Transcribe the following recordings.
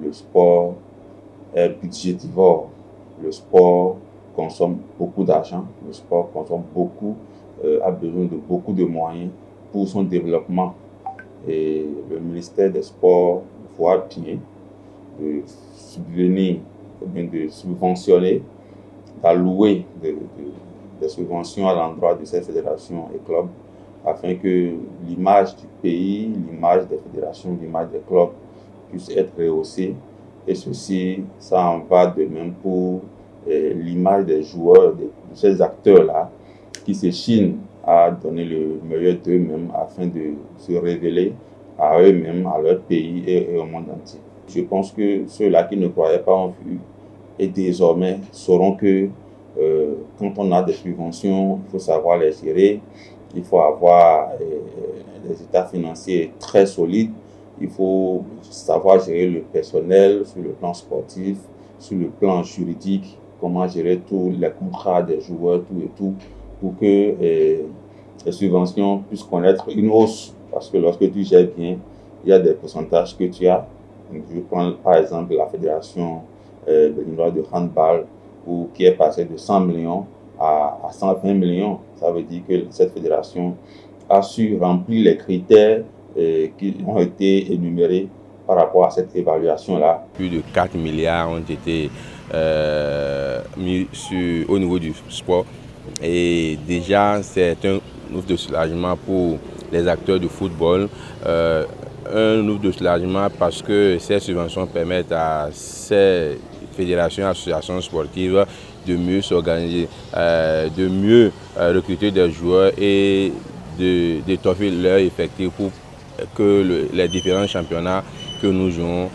le sport est budgétivore. Le sport consomme beaucoup d'argent, le sport consomme beaucoup, a besoin de beaucoup de moyens pour son développement. Et le ministère des Sports voit bien de subvenir, de subventionner, d'allouer des subventions à l'endroit de ces fédérations et clubs afin que l'image du pays, l'image des fédérations, l'image des clubs puisse être rehaussée. Et ceci, ça en va de même pour l'image des joueurs, de ces acteurs-là qui s'échinent à donner le meilleur d'eux-mêmes afin de se révéler à eux-mêmes, à leur pays et au monde entier. Je pense que ceux-là qui ne croyaient pas en vue et désormais sauront que quand on a des subventions, il faut savoir les gérer, il faut avoir des états financiers très solides, il faut savoir gérer le personnel sur le plan sportif, sur le plan juridique, comment gérer tous les contrats des joueurs, tout et tout, pour que les subventions puissent connaître une hausse. Parce que lorsque tu gères bien, il y a des pourcentages que tu as. Donc, je prends par exemple la fédération béninoise de handball, qui est passée de 100 millions à 120 millions. Ça veut dire que cette fédération a su remplir les critères qui ont été énumérés par rapport à cette évaluation-là. Plus de 4 milliards ont été mis au niveau du sport. Et déjà, c'est un ouf de soulagement pour les acteurs du football. Un ouf de soulagement parce que ces subventions permettent à ces fédérations et associations sportives de mieux s'organiser, de mieux recruter des joueurs et d'étoffer leur effectif pour que les différents championnats que nous jouons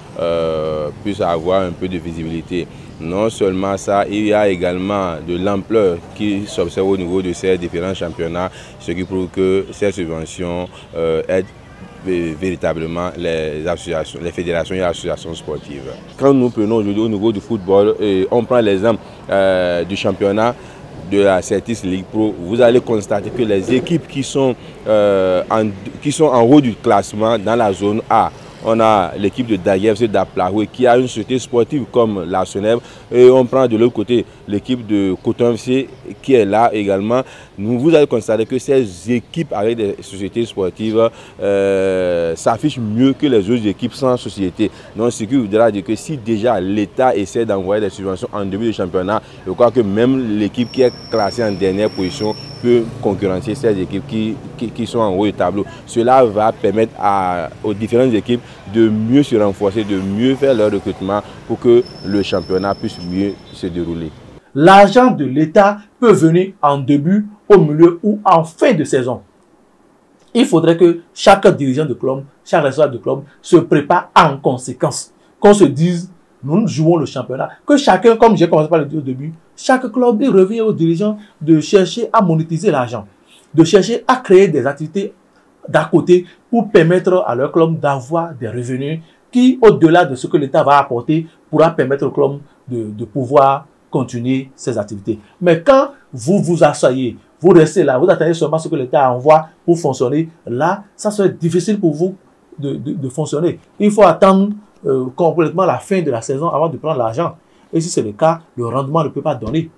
puissent avoir un peu de visibilité. Non seulement ça, il y a également de l'ampleur qui s'observe au niveau de ces différents championnats, ce qui prouve que ces subventions aident véritablement les associations, les fédérations et les associations sportives. Quand nous prenons aujourd'hui au niveau du football, on prend l'exemple du championnat de la Certis League Pro, vous allez constater que les équipes qui sont en haut du classement dans la zone A, on a l'équipe de Daguerre d'Aplaoué qui a une société sportive comme la Senève, et on prend de l'autre côté l'équipe de Coton FC qui est là également. Vous allez constater que ces équipes avec des sociétés sportives s'affichent mieux que les autres équipes sans société. Donc ce qui voudra dire que si déjà l'État essaie d'envoyer des subventions en début de championnat, je crois que même l'équipe qui est classée en dernière position peut concurrencer ces équipes qui sont en haut du tableau. Cela va permettre aux différentes équipes de mieux se renforcer, de mieux faire leur recrutement pour que le championnat puisse mieux se dérouler. L'argent de l'État peut venir en début, au milieu ou en fin de saison. Il faudrait que chaque dirigeant de club, chaque responsable de club se prépare en conséquence. Qu'on se dise, nous jouons le championnat. Que chacun, comme j'ai commencé par le dire au début, chaque club, il revient aux dirigeants de chercher à monétiser l'argent, de chercher à créer des activités d'à côté pour permettre à leur club d'avoir des revenus qui, au-delà de ce que l'État va apporter, pourra permettre au club de pouvoir continuer ses activités. Mais quand vous vous asseyez, vous restez là, vous attendez seulement ce que l'État envoie pour fonctionner, là, ça serait difficile pour vous de fonctionner. Il faut attendre complètement la fin de la saison avant de prendre l'argent. Et si c'est le cas, le rendement ne peut pas donner.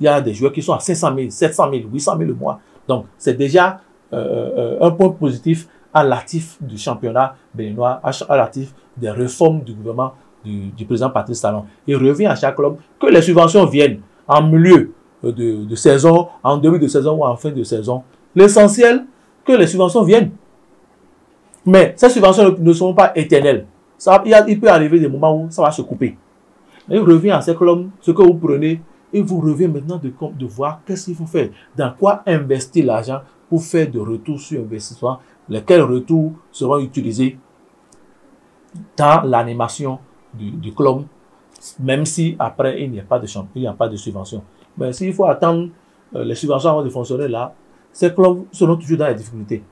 Il y a des joueurs qui sont à 500 000, 700 000, 800 000 le mois. Donc, c'est déjà un point positif à l'actif du championnat béninois, à l'actif des réformes du gouvernement du président Patrice Talon. Il revient à chaque club que les subventions viennent en milieu de saison, en début de saison ou en fin de saison. L'essentiel, que les subventions viennent. Mais ces subventions ne sont pas éternelles. Il peut arriver des moments où ça va se couper. Il revient à ces clubs, ce que vous prenez, et vous revient maintenant de voir qu'est-ce qu'il faut faire, dans quoi investir l'argent pour faire de retours sur investissement, lesquels retours seront utilisés dans l'animation du club, même si après il n'y a pas de subvention. Mais s'il faut attendre les subventions avant de fonctionner là, ces clubs seront toujours dans les difficultés.